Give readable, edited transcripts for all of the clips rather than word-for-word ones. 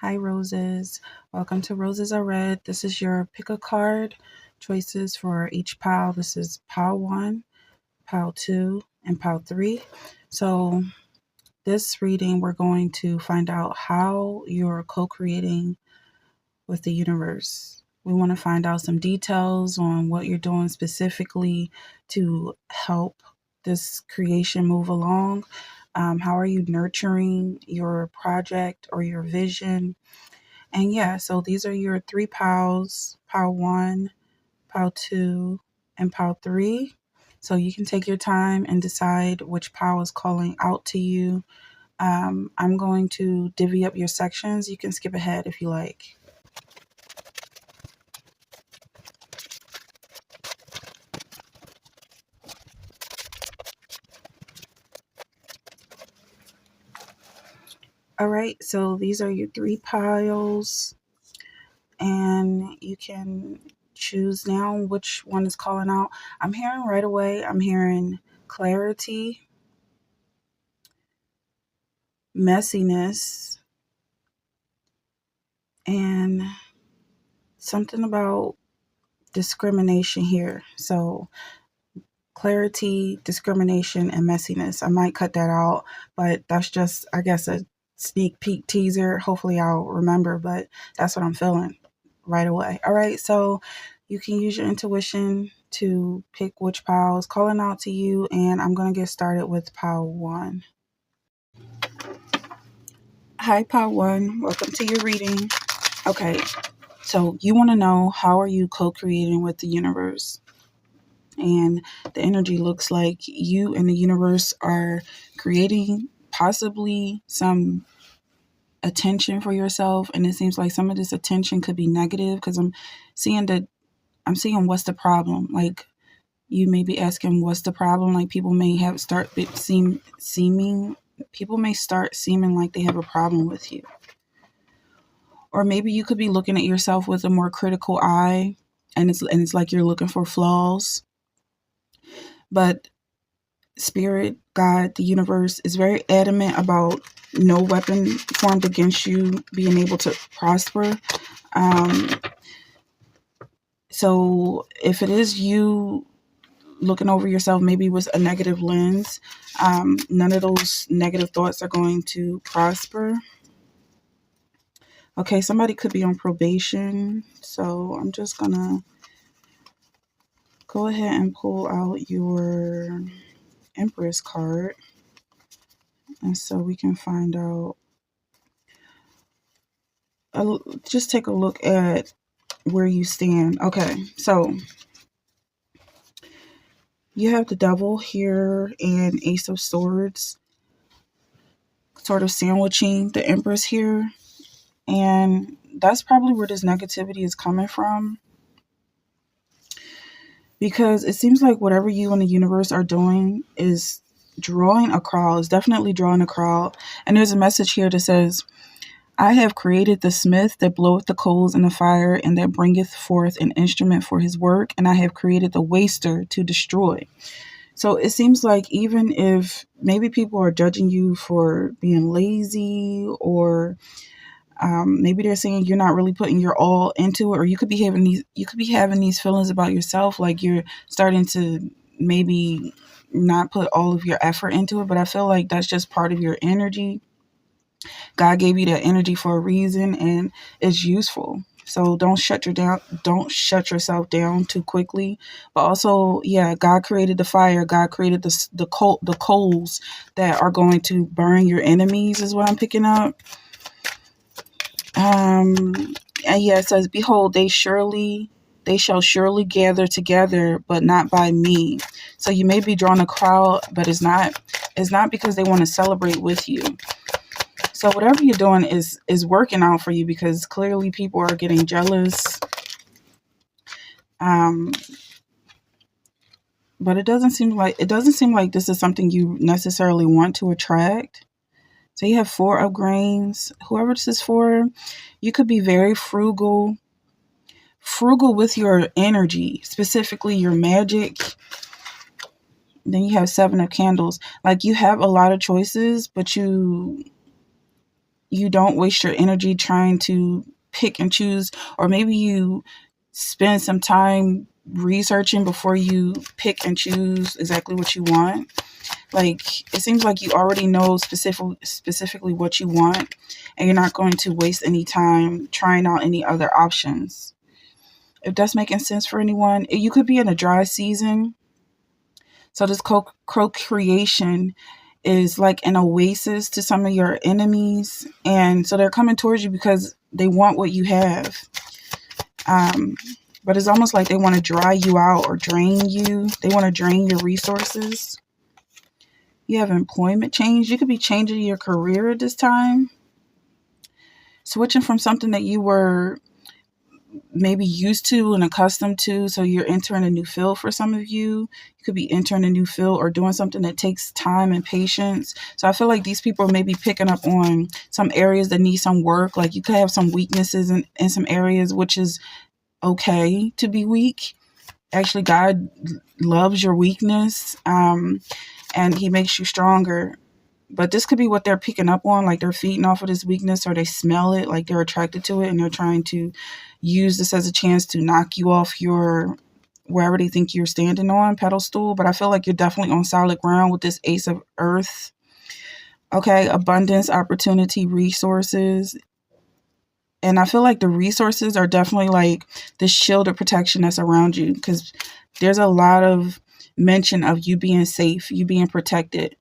Hi, Roses. Welcome to Roses Are Red. This is your pick a card choices for each pile. This is pile 1, pile 2, and pile 3. So, this reading, we're going to find out how you're co creating with the universe. We want to find out some details on what you're doing specifically to help this creation move along. How are you nurturing your project or your vision? And yeah, so these are your 3 piles, pile 1, pile 2, and pile 3. So you can take your time and decide which pile is calling out to you. I'm going to divvy up your sections. You can skip ahead if you like. All right, so these are your 3 piles, and you can choose now which one is calling out. I'm hearing right away, I'm hearing clarity, messiness, and something about discrimination here. So clarity, discrimination, and messiness. I might cut that out, but that's just, I guess, a sneak peek teaser. Hopefully I'll remember, but that's what I'm feeling right away. All right, so you can use your intuition to pick which pile is calling out to you, and I'm going to get started with pile 1. Hi, pile 1. Welcome to your reading. Okay, so you want to know, how are you co-creating with the universe? And the energy looks like you and the universe are creating possibly some attention for yourself, and it seems like some of this attention could be negative, because I'm seeing what's the problem. Like, you may be asking what's the problem. Like, people may start seeming like they have a problem with you. Or maybe you could be looking at yourself with a more critical eye, and it's like you're looking for flaws. But Spirit, God, the universe is very adamant about no weapon formed against you being able to prosper. So if it is you looking over yourself, maybe with a negative lens, none of those negative thoughts are going to prosper. Okay, somebody could be on probation. So I'm just going to go ahead and pull out your Empress card. And so we can find out, just take a look at where you stand. Okay, so you have the Devil here and Ace of Swords sort of sandwiching the Empress here. And that's probably where this negativity is coming from. Because it seems like whatever you and the universe are doing is drawing a crowd, is definitely drawing a crowd. And there's a message here that says, I have created the smith that bloweth the coals in the fire, and that bringeth forth an instrument for his work, and I have created the waster to destroy. So it seems like even if maybe people are judging you for being lazy, or maybe they're saying you're not really putting your all into it, or you could be having these feelings about yourself, like you're starting to maybe not put all of your effort into it. But I feel like that's just part of your energy. God gave you that energy for a reason, and it's useful. So don't shut yourself down too quickly. But also, yeah, God created the fire. God created the coals that are going to burn your enemies, is what I'm picking up. And yeah, it says, behold, they shall surely gather together, but not by me. So you may be drawing a crowd, but it's not because they want to celebrate with you. So whatever you're doing is working out for you, because clearly people are getting jealous. But it doesn't seem like this is something you necessarily want to attract. So you have 4 of grains. Whoever this is for, you could be very frugal with your energy, specifically your magic. Then you have 7 of candles. Like, you have a lot of choices, but you you don't waste your energy trying to pick and choose, or maybe you spend some time researching before you pick and choose exactly what you want. Like, it seems like you already know specifically what you want, and you're not going to waste any time trying out any other options. If that's making sense for anyone, you could be in a dry season. So this co-creation is like an oasis to some of your enemies, and so they're coming towards you because they want what you have. Um, but it's almost like they want to dry you out or drain you. They want to drain your resources. You have employment change. You could be changing your career at this time, switching from something that you were maybe used to and accustomed to. So you're entering a new field for some of you. You could be entering a new field or doing something that takes time and patience. So I feel like these people may be picking up on some areas that need some work. Like, you could have some weaknesses in some areas, which is okay to be weak. Actually, God loves your weakness, and he makes you stronger. But this could be what they're picking up on, like they're feeding off of this weakness, or they smell it, like they're attracted to it, and they're trying to use this as a chance to knock you off your wherever they think you're standing on pedestal. But I feel like you're definitely on solid ground with this Ace of Earth. Okay, abundance, opportunity, resources. And I feel like the resources are definitely like the shield of protection that's around you, because there's a lot of mention of you being safe, you being protected.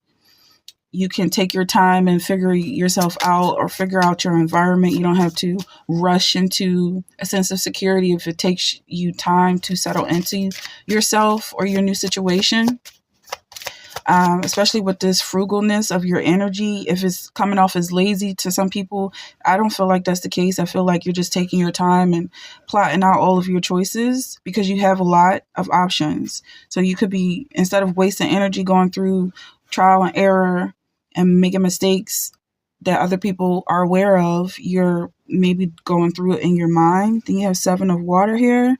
You can take your time and figure yourself out, or figure out your environment. You don't have to rush into a sense of security if it takes you time to settle into yourself or your new situation. Especially with this frugalness of your energy. If it's coming off as lazy to some people, I don't feel like that's the case. I feel like you're just taking your time and plotting out all of your choices, because you have a lot of options. So you could be, instead of wasting energy going through trial and error and making mistakes that other people are aware of, you're maybe going through it in your mind. Then you have 7 of water here.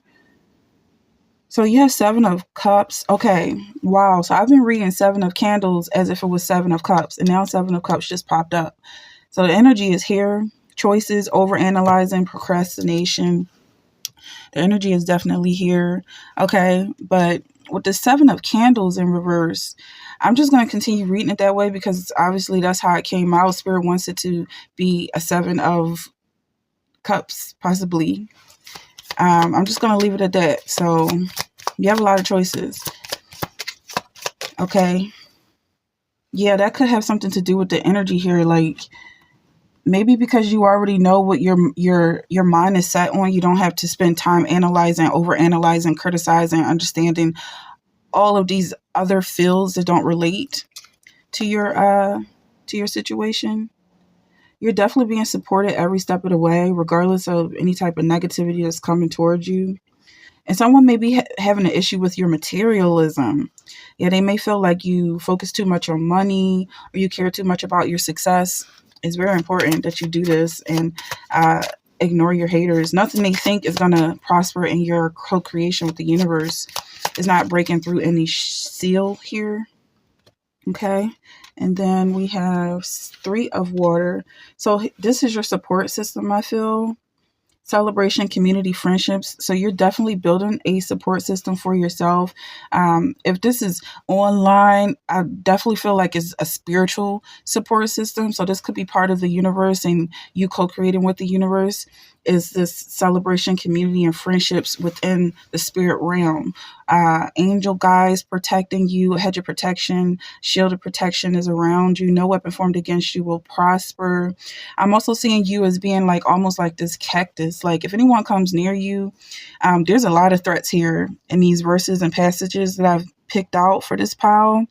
So you have 7 of cups. Okay. Wow. So I've been reading 7 of candles as if it was 7 of cups, and now 7 of cups just popped up. So the energy is here. Choices, overanalyzing, procrastination. The energy is definitely here. Okay. But with the 7 of candles in reverse, I'm just going to continue reading it that way, because obviously that's how it came out. Spirit wants it to be a 7 of cups, possibly. I'm just going to leave it at that. So you have a lot of choices. Okay. Yeah, that could have something to do with the energy here. Like, maybe because you already know what your mind is set on, you don't have to spend time analyzing, overanalyzing, criticizing, understanding all of these other fields that don't relate to your situation. You're definitely being supported every step of the way, regardless of any type of negativity that's coming towards you. And someone may be having an issue with your materialism. Yeah, they may feel like you focus too much on money, or you care too much about your success. It's very important that you do this and ignore your haters. Nothing they think is going to prosper in your co-creation with the universe. Is not breaking through any seal here. Okay. And then we have 3 of water. So this is your support system, I feel. Celebration, community, friendships. So you're definitely building a support system for yourself. If this is online, I definitely feel like it's a spiritual support system. So this could be part of the universe, and you co-creating with the universe is this celebration, community, and friendships within the spirit realm. Angel guides protecting you, a hedge of protection, shield of protection is around you. No weapon formed against you will prosper. I'm also seeing you as being like almost like this cactus. Like, if anyone comes near you, there's a lot of threats here in these verses and passages that I've picked out for this pile.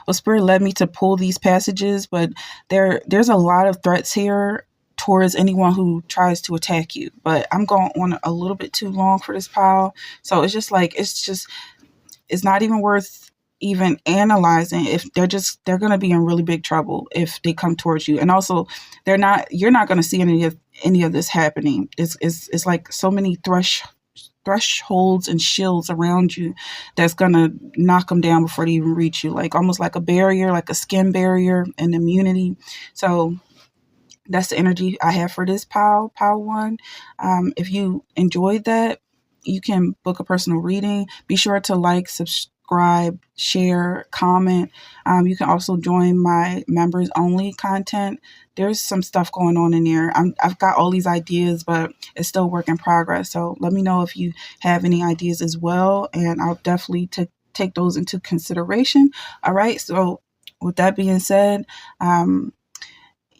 Well, Spirit led me to pull these passages, but there's a lot of threats here towards anyone who tries to attack you. But I'm going on a little bit too long for this pile. So it's just like, it's not even worth even analyzing. If they're going to be in really big trouble if they come towards you. And also you're not going to see any of this happening. It's like so many thresholds and shields around you that's going to knock them down before they even reach you. Like almost like a barrier, like a skin barrier and immunity. So that's the energy I have for this pile one. If you enjoyed that, you can book a personal reading. Be sure to like, subscribe, share, comment. You can also join my members only content. There's some stuff going on in there. I've got all these ideas, but it's still work in progress. So let me know if you have any ideas as well, and I'll definitely take those into consideration. All right. So with that being said,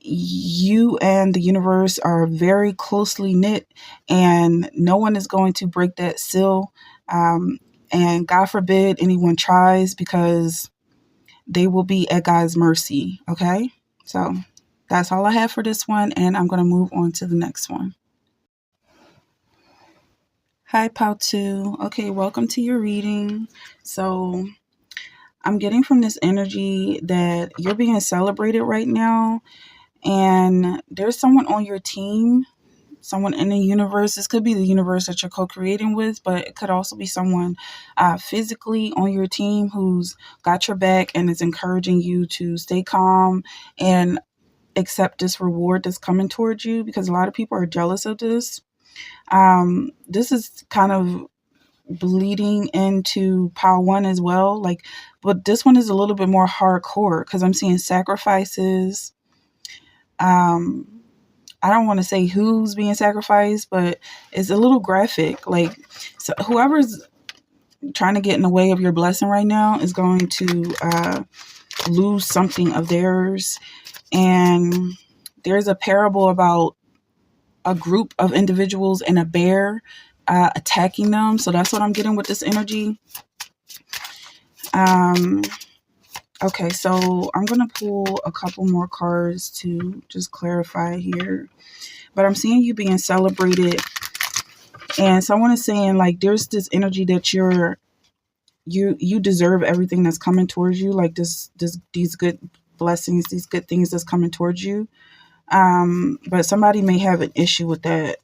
you and the universe are very closely knit, and no one is going to break that seal. And God forbid anyone tries, because they will be at God's mercy. Okay. So that's all I have for this one, and I'm going to move on to the next one. Hi, Pal 2. Okay, welcome to your reading. So I'm getting from this energy that you're being celebrated right now, and there's someone on your team, someone in the universe. This could be the universe that you're co-creating with, but it could also be someone physically on your team who's got your back and is encouraging you to stay calm and accept this reward that's coming towards you, because a lot of people are jealous of this. This is kind of bleeding into power one as well. Like, but this one is a little bit more hardcore because I'm seeing sacrifices. I don't want to say who's being sacrificed, but it's a little graphic. Like, so whoever's trying to get in the way of your blessing right now is going to lose something of theirs. And there's a parable about a group of individuals and a bear attacking them. So that's what I'm getting with this energy. Okay, so I'm going to pull a couple more cards to just clarify here. But I'm seeing you being celebrated, and someone is saying, like, there's this energy that you deserve everything that's coming towards you, like these good blessings, these good things that's coming towards you. But somebody may have an issue with that,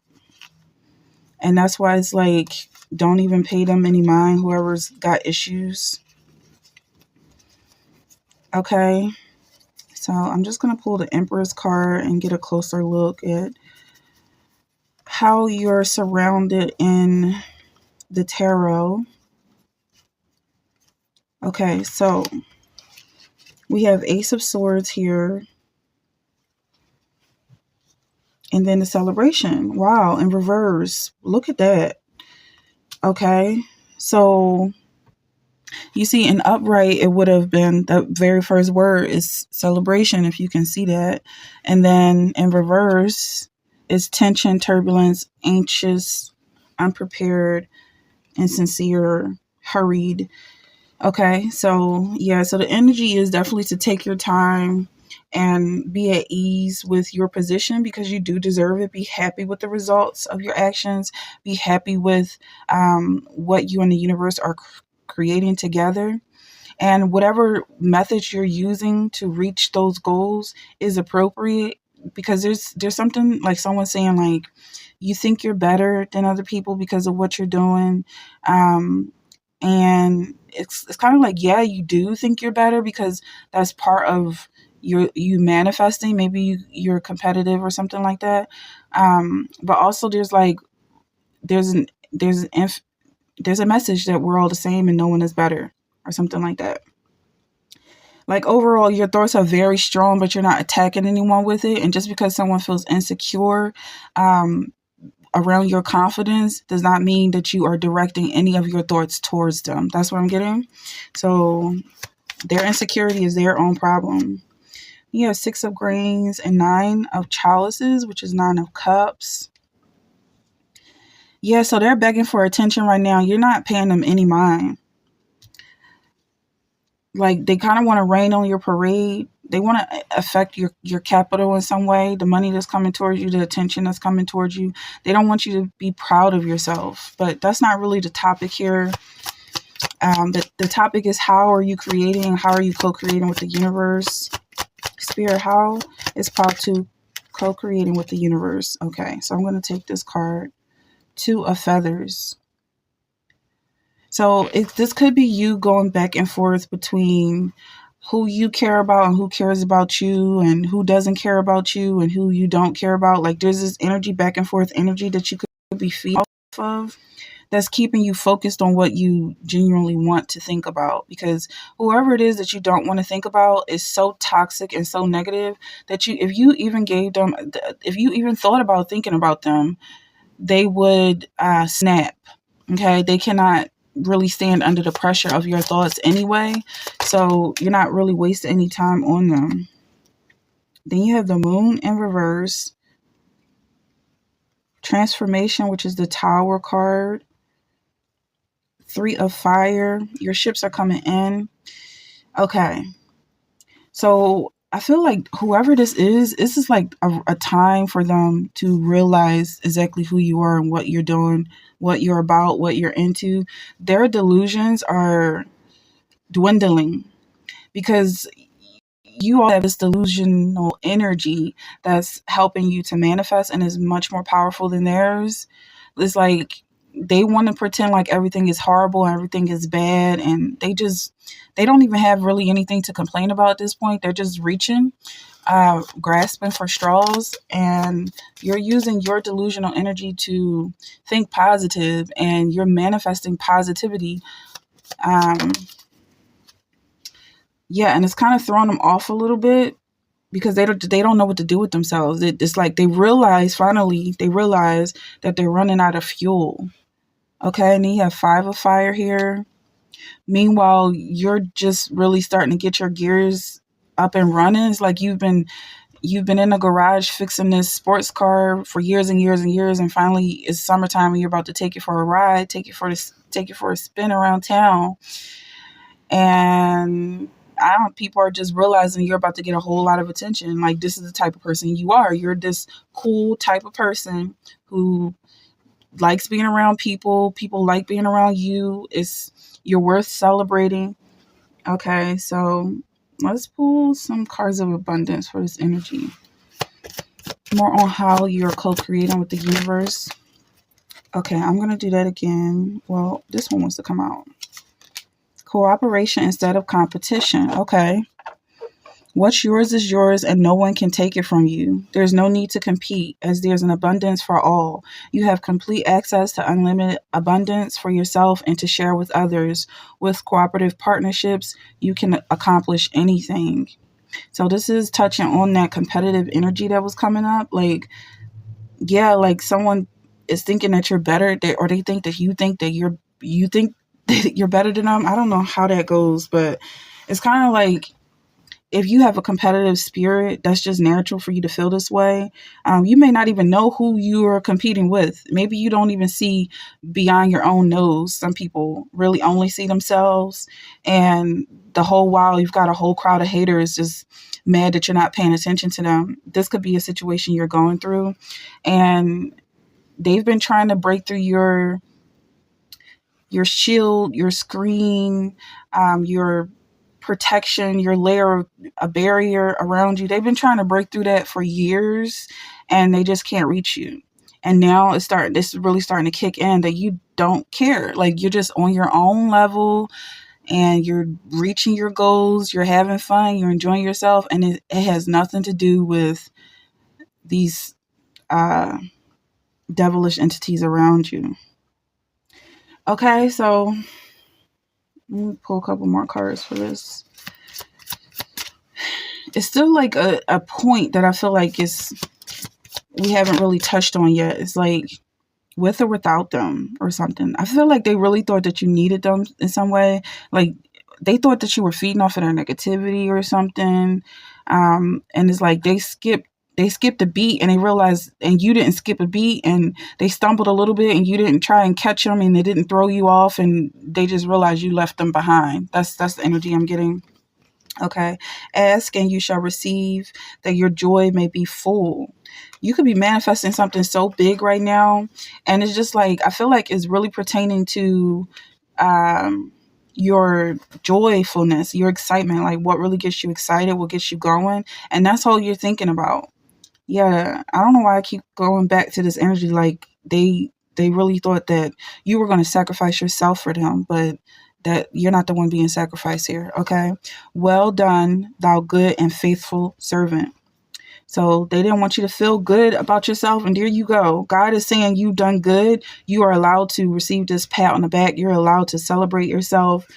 and that's why it's like, don't even pay them any mind, whoever's got issues. Okay, so I'm just going to pull the Empress card and get a closer look at how you're surrounded in the tarot. Okay, so we have Ace of Swords here, and then the Celebration. Wow, in reverse. Look at that. Okay, so you see, in upright, it would have been the very first word is celebration, if you can see that. And then in reverse is tension, turbulence, anxious, unprepared, insincere, hurried. Okay, so yeah, so the energy is definitely to take your time and be at ease with your position, because you do deserve it. Be happy with the results of your actions. Be happy with what you and the universe are creating together. And whatever methods you're using to reach those goals is appropriate, because there's something like someone saying, like, you think you're better than other people because of what you're doing. And it's kind of like, yeah, you do think you're better because that's part of you manifesting. Maybe you're competitive or something like that. But also there's like, there's a message that we're all the same and no one is better, or something like that. Like, overall, your thoughts are very strong, but you're not attacking anyone with it. And just because someone feels insecure around your confidence does not mean that you are directing any of your thoughts towards them. That's what I'm getting. So their insecurity is their own problem. You have 6 of Grains and 9 of Chalices, which is 9 of Cups. Yeah, so they're begging for attention right now. You're not paying them any mind. Like, they kind of want to rain on your parade. They want to affect your capital in some way, the money that's coming towards you, the attention that's coming towards you. They don't want you to be proud of yourself, but that's not really the topic here. The topic is, how are you creating? How are you co-creating with the universe? Spirit, how is Pop 2 co-creating with the universe? Okay, so I'm going to take this card, 2 of Feathers. So this could be you going back and forth between who you care about and who cares about you and who doesn't care about you and who you don't care about. Like there's this energy, back and forth energy that you could be feeding off of, that's keeping you focused on what you genuinely want to think about. Because whoever it is that you don't want to think about is so toxic and so negative that if you even gave them, if you even thought about thinking about them, they would snap. Okay, they cannot really stand under the pressure of your thoughts anyway, so you're not really wasting any time on them. Then you have the moon in reverse, transformation, which is the Tower card, Three of Fire. Your ships are coming in. Okay, so I feel like whoever this is like a time for them to realize exactly who you are and what you're doing, what you're about, what you're into. Their delusions are dwindling because you all have this delusional energy that's helping you to manifest and is much more powerful than theirs. It's like they want to pretend like everything is horrible and everything is bad, and they don't even have really anything to complain about at this point. They're just reaching, grasping for straws, and you're using your delusional energy to think positive, and you're manifesting positivity. Um, yeah, and it's kind of throwing them off a little bit because they don't know what to do with themselves. It's like finally they realize that they're running out of fuel. Okay, and then you have Five of Fire here. Meanwhile, you're just really starting to get your gears up and running. It's like you've been in a garage fixing this sports car for years and years and years, and finally it's summertime and you're about to take it for a ride, take it for a spin around town, and people are just realizing you're about to get a whole lot of attention. Like this is the type of person you are. You're this cool type of person who likes being around people. People like being around you. You're worth celebrating. Okay, so let's pull some cards of abundance for this energy. More on how you're co-creating with the universe. Okay, I'm going to do that again. Well, this one wants to come out. Cooperation instead of competition. Okay. What's yours is yours and no one can take it from you. There's no need to compete as there's an abundance for all. You have complete access to unlimited abundance for yourself and to share with others. With cooperative partnerships, you can accomplish anything. So this is touching on that competitive energy that was coming up. Like, yeah, like someone is thinking that you're better, or they think that you think that you think that you're better than them. I don't know how that goes, but it's kind of like if you have a competitive spirit, that's just natural for you to feel this way. You may not even know who you are competing with. Maybe you don't even see beyond your own nose. Some people really only see themselves, and the whole while you've got a whole crowd of haters just mad that you're not paying attention to them. This could be a situation you're going through, and they've been trying to break through your shield, your screen, your protection, your layer of a barrier around you. They've been trying to break through that for years, and they just can't reach you. And now this is really starting to kick in that you don't care. Like you're just on your own level and you're reaching your goals, you're having fun, you're enjoying yourself, and it has nothing to do with these devilish entities around you. Okay, so let me pull a couple more cards for this. It's still like a point that I feel like we haven't really touched on yet. It's like with or without them or something. I feel like they really thought that you needed them in some way. Like they thought that you were feeding off of their negativity or something. And it's like they skipped a beat and they realized, and you didn't skip a beat, and they stumbled a little bit and you didn't try and catch them, and they didn't throw you off, and they just realized you left them behind. That's the energy I'm getting. Okay. Ask and you shall receive, that your joy may be full. You could be manifesting something so big right now. And it's just like, I feel like it's really pertaining to your joyfulness, your excitement, like what really gets you excited, what gets you going. And that's all you're thinking about. Yeah. I don't know why I keep going back to this energy. Like they really thought that you were going to sacrifice yourself for them, but that you're not the one being sacrificed here. Okay. Well done, thou good and faithful servant. So they didn't want you to feel good about yourself. And there you go. God is saying you've done good. You are allowed to receive this pat on the back. You're allowed to celebrate yourself,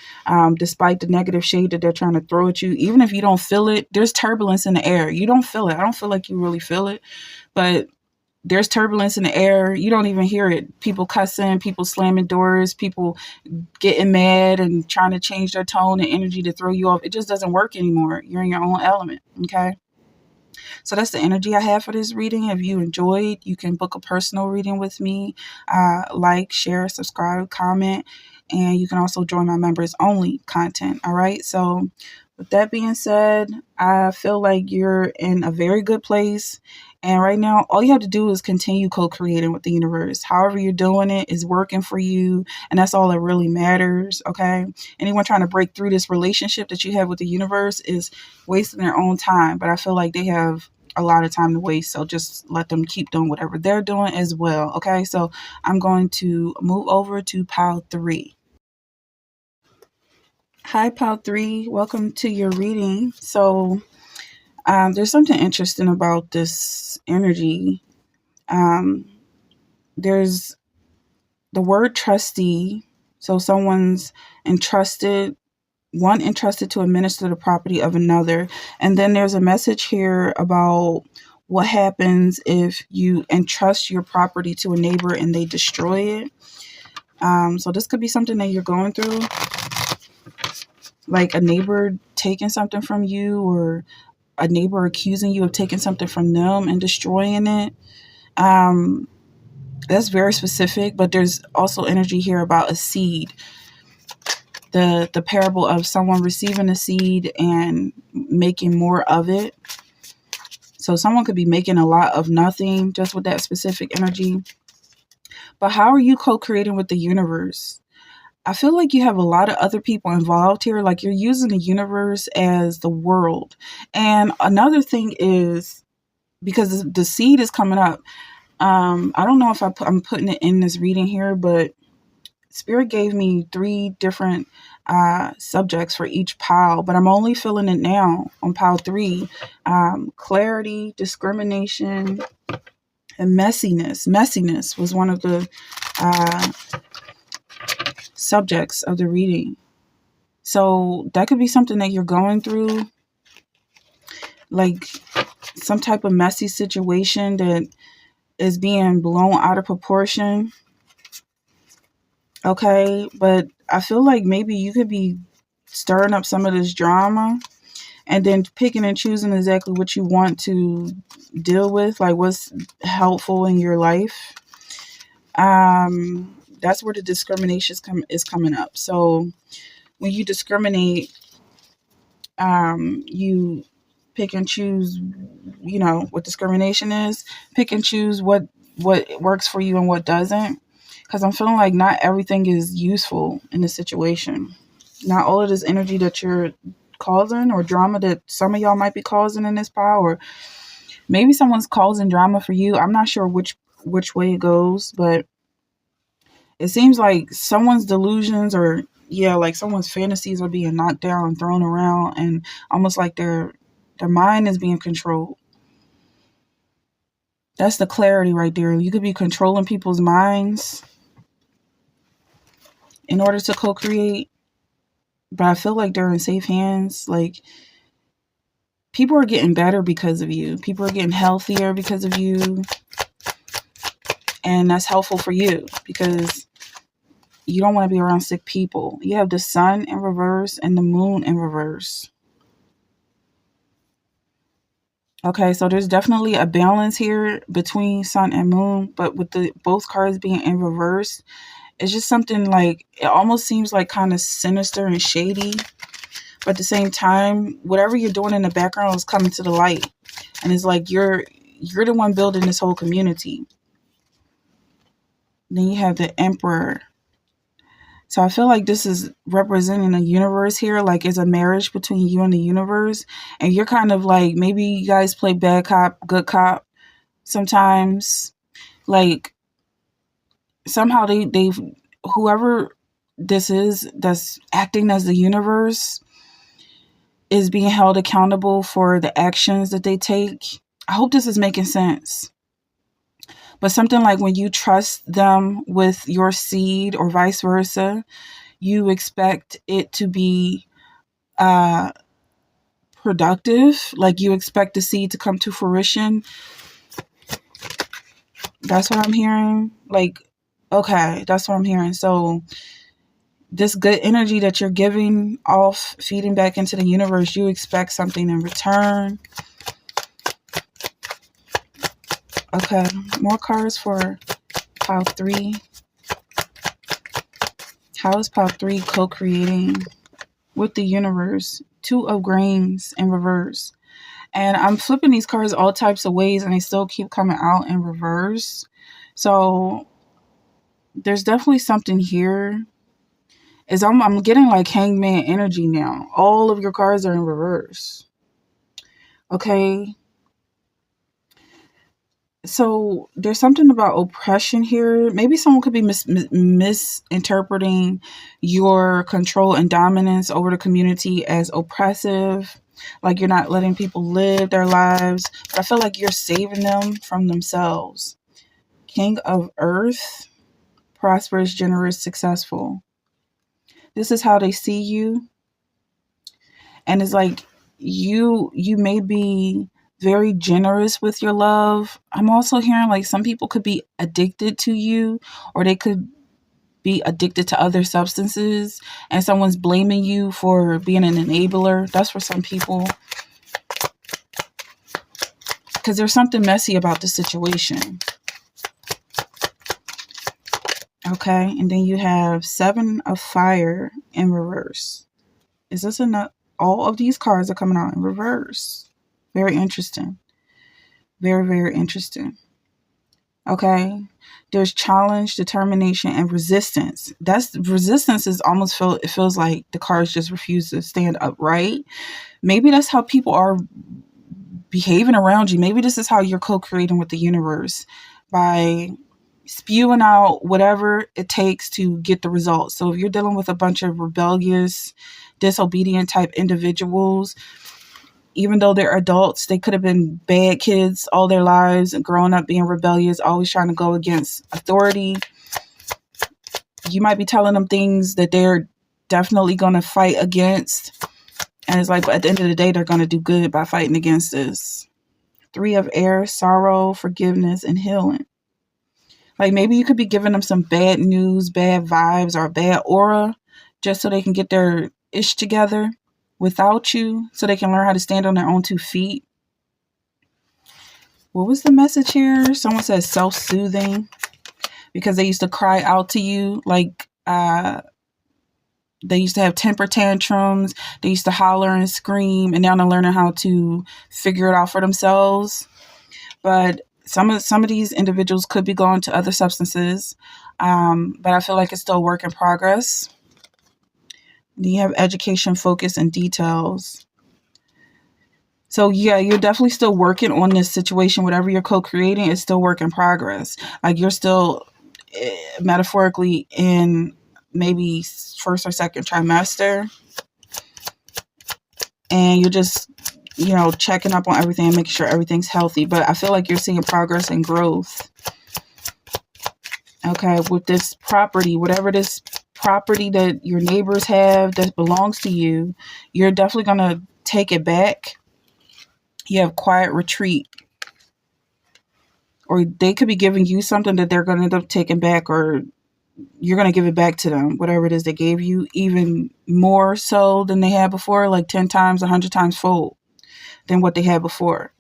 despite the negative shade that they're trying to throw at you. Even if you don't feel it, there's turbulence in the air. You don't feel it. I don't feel like you really feel it, but there's turbulence in the air. You don't even hear it. People cussing, people slamming doors, people getting mad and trying to change their tone and energy to throw you off. It just doesn't work anymore. You're in your own element. Okay. So that's the energy I have for this reading. If you enjoyed, you can book a personal reading with me. Like, share, subscribe, comment, and you can also join my members only content. All right. So with that being said, I feel like you're in a very good place. And right now, all you have to do is continue co-creating with the universe. However you're doing it is working for you. And that's all that really matters. Okay. Anyone trying to break through this relationship that you have with the universe is wasting their own time. But I feel like they have a lot of time to waste. So just let them keep doing whatever they're doing as well. Okay. So I'm going to move over to pile 3. Hi, pile 3. Welcome to your reading. So there's something interesting about this energy. There's the word trustee. So someone's entrusted to administer the property of another. And then there's a message here about what happens if you entrust your property to a neighbor and they destroy it. So this could be something that you're going through, like a neighbor taking something from you, or a neighbor accusing you of taking something from them and destroying it. That's very specific, but there's also energy here about a seed. The parable of someone receiving a seed and making more of it. So someone could be making a lot of nothing just with that specific energy. But how are you co-creating with the universe? I feel like you have a lot of other people involved here. Like you're using the universe as the world. And another thing is, because the seed is coming up, I don't know if I'm putting it in this reading here, but Spirit gave me 3 different subjects for each pile, but I'm only feeling it now on pile 3. Clarity, discrimination, and messiness. Messiness was one of the subjects of the reading. So that could be something that you're going through, like some type of messy situation that is being blown out of proportion. Okay, but I feel like maybe you could be stirring up some of this drama and then picking and choosing exactly what you want to deal with, like what's helpful in your life. That's where the discrimination is coming up. So when you discriminate, you pick and choose, what discrimination is. Pick and choose what works for you and what doesn't. Because I'm feeling like not everything is useful in this situation. Not all of this energy that you're causing, or drama that some of y'all might be causing in this pile, or maybe someone's causing drama for you. I'm not sure which way it goes, but it seems like someone's delusions, or like someone's fantasies are being knocked down and thrown around, and almost like their mind is being controlled. That's the clarity right there. You could be controlling people's minds in order to co-create, but I feel like they're in safe hands. Like, people are getting better because of you. People are getting healthier because of you. And that's helpful for you because you don't want to be around sick people. You have the sun in reverse and the moon in reverse. Okay, so there's definitely a balance here between sun and moon, but with both cards being in reverse, it's just something like, it almost seems like kind of sinister and shady. But at the same time, whatever you're doing in the background is coming to the light. And it's like you're the one building this whole community. Then you have the Emperor. So I feel like this is representing a universe here, like it's a marriage between you and the universe. And you're kind of like, maybe you guys play bad cop, good cop sometimes. Like somehow they've whoever that's acting as the universe is being held accountable for the actions that they take. I hope this is making sense. But something like when you trust them with your seed or vice versa, you expect it to be uh, productive. Like you expect the seed to come to fruition. That's what I'm hearing. Like, okay, that's what I'm hearing. So this good energy that you're giving off, feeding back into the universe, you expect something in return. Okay, more cards for pile 3. How is pile 3 co-creating with the universe? 2 of Grains in reverse. And I'm flipping these cards all types of ways and they still keep coming out in reverse. So there's definitely something here. I'm getting like Hangman energy now. All of your cards are in reverse. Okay. So there's something about oppression here. Maybe someone could be misinterpreting your control and dominance over the community as oppressive. Like you're not letting people live their lives. But I feel like you're saving them from themselves. King of Earth, prosperous, generous, successful. This is how they see you. And it's like you may be very generous with your love. I'm also hearing like some people could be addicted to you, or they could be addicted to other substances, and someone's blaming you for being an enabler. That's for some people. Because there's something messy about the situation. Okay, and then you have 7 of Fire in reverse. Is this enough? All of these cards are coming out in reverse. Very interesting. Very, very interesting. Okay. There's challenge, determination, and resistance. Resistance is almost it feels like the cards just refuse to stand upright. Maybe that's how people are behaving around you. Maybe this is how you're co-creating with the universe, by spewing out whatever it takes to get the results. So if you're dealing with a bunch of rebellious, disobedient type individuals, even though they're adults, they could have been bad kids all their lives and growing up being rebellious, always trying to go against authority. You might be telling them things that they're definitely going to fight against. And it's like, but at the end of the day, they're going to do good by fighting against this. 3 of Air, sorrow, forgiveness, and healing. Like maybe you could be giving them some bad news, bad vibes, or a bad aura just so they can get their ish together without you, so they can learn how to stand on their own 2 feet. What was the message here? Someone said self-soothing, because they used to cry out to you. Like they used to have temper tantrums. They used to holler and scream, and now they're learning how to figure it out for themselves. But some of these individuals could be going to other substances, but I feel like it's still a work in progress. Then you have education, focus, and details. So yeah, you're definitely still working on this situation. Whatever you're co-creating is still work in progress. Like you're still metaphorically in maybe first or second trimester, and you're just, checking up on everything and making sure everything's healthy. But I feel like you're seeing progress and growth. Okay, with this property, whatever this property that your neighbors have that belongs to you, you're definitely going to take it back. You have quiet retreat. Or they could be giving you something that they're going to end up taking back, or you're going to give it back to them, whatever it is they gave you, even more so than they had before, like 10 times, 100 times fold than what they had before.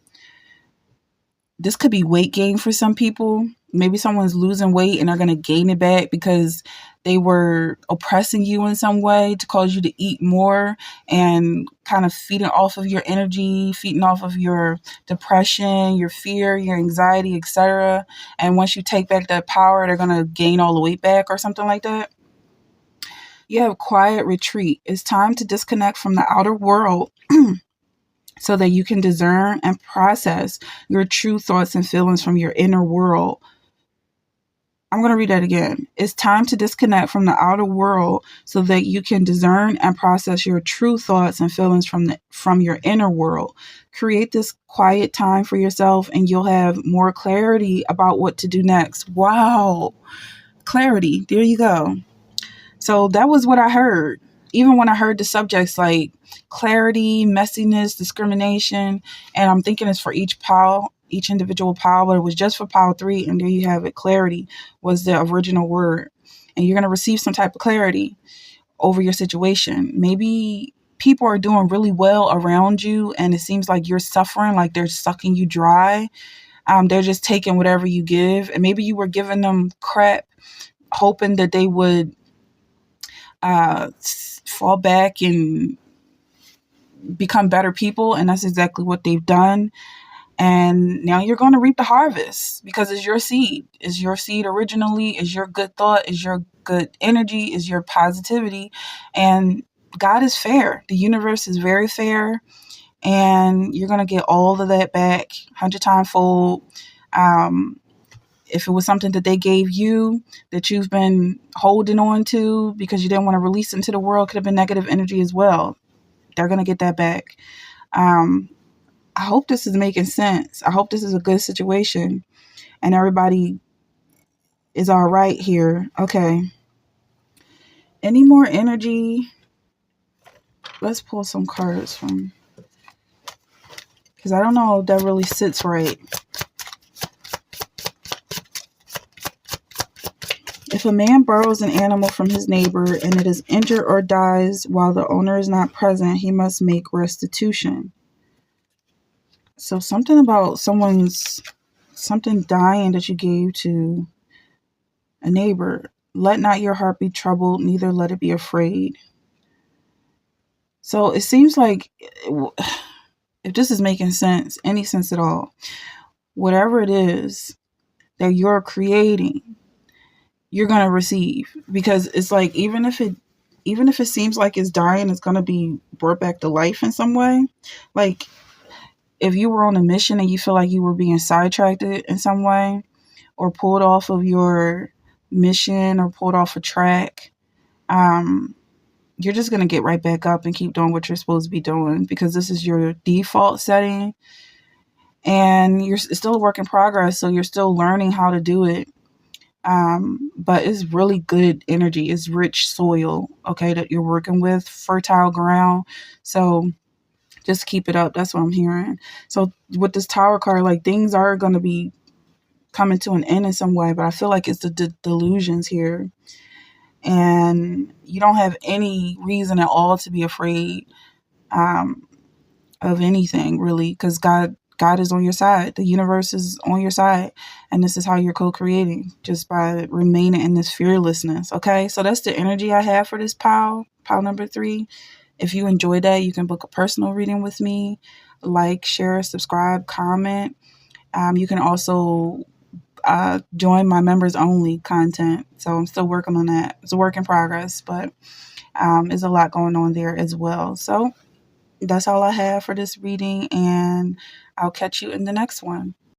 This could be weight gain for some people. Maybe someone's losing weight and they're going to gain it back because they were oppressing you in some way to cause you to eat more, and kind of feeding off of your energy, feeding off of your depression, your fear, your anxiety, etc. And once you take back that power, they're going to gain all the weight back or something like that. You have quiet retreat. It's time to disconnect from the outer world so that you can discern and process your true thoughts and feelings from your inner world. I'm going to read that again. It's time to disconnect from the outer world so that you can discern and process your true thoughts and feelings from your inner world. Create this quiet time for yourself and you'll have more clarity about what to do next. Wow. Clarity. There you go. So that was what I heard. Even when I heard the subjects like clarity, messiness, discrimination, and I'm thinking it's for each pile, each individual pile, but it was just for pile 3. And there you have it. Clarity was the original word. And you're going to receive some type of clarity over your situation. Maybe people are doing really well around you and it seems like you're suffering, like they're sucking you dry. They're just taking whatever you give. And maybe you were giving them crap, hoping that they would fall back and become better people. And that's exactly what they've done. And now you're going to reap the harvest because it's your seed. It's your seed originally. It's your good thought. It's your good energy. It's your positivity. And God is fair. The universe is very fair. And you're going to get all of that back 100 times fold. If it was something that they gave you that you've been holding on to because you didn't want to release into the world, could have been negative energy as well. They're going to get that back. I hope this is making sense. I hope this is a good situation and everybody is all right here. Okay. Any more energy? Let's pull some cards from, because I don't know if that really sits right. If a man borrows an animal from his neighbor and it is injured or dies while the owner is not present, he must make restitution. So something about something dying that you gave to a neighbor. Let not your heart be troubled, neither let it be afraid. So it seems like, if this is making sense, any sense at all, whatever it is that you're creating, you're going to receive, because it's like, even if it seems like it's dying, it's going to be brought back to life in some way. Like if you were on a mission and you feel like you were being sidetracked in some way or pulled off of your mission or pulled off a track, you're just going to get right back up and keep doing what you're supposed to be doing, because this is your default setting and it's still a work in progress. So you're still learning how to do it. But it's really good energy. It's rich soil, okay, that you're working with, fertile ground. So just keep it up. That's what I'm hearing. So with this Tower card, like things are going to be coming to an end in some way, but I feel like it's the delusions here. And you don't have any reason at all to be afraid of anything, really, because God is on your side. The universe is on your side. And this is how you're co-creating, just by remaining in this fearlessness. Okay. So that's the energy I have for this pile number 3. If you enjoyed that, you can book a personal reading with me. Like, share, subscribe, comment. You can also join my members only content. So I'm still working on that. It's a work in progress, but there's a lot going on there as well. So that's all I have for this reading, and I'll catch you in the next one.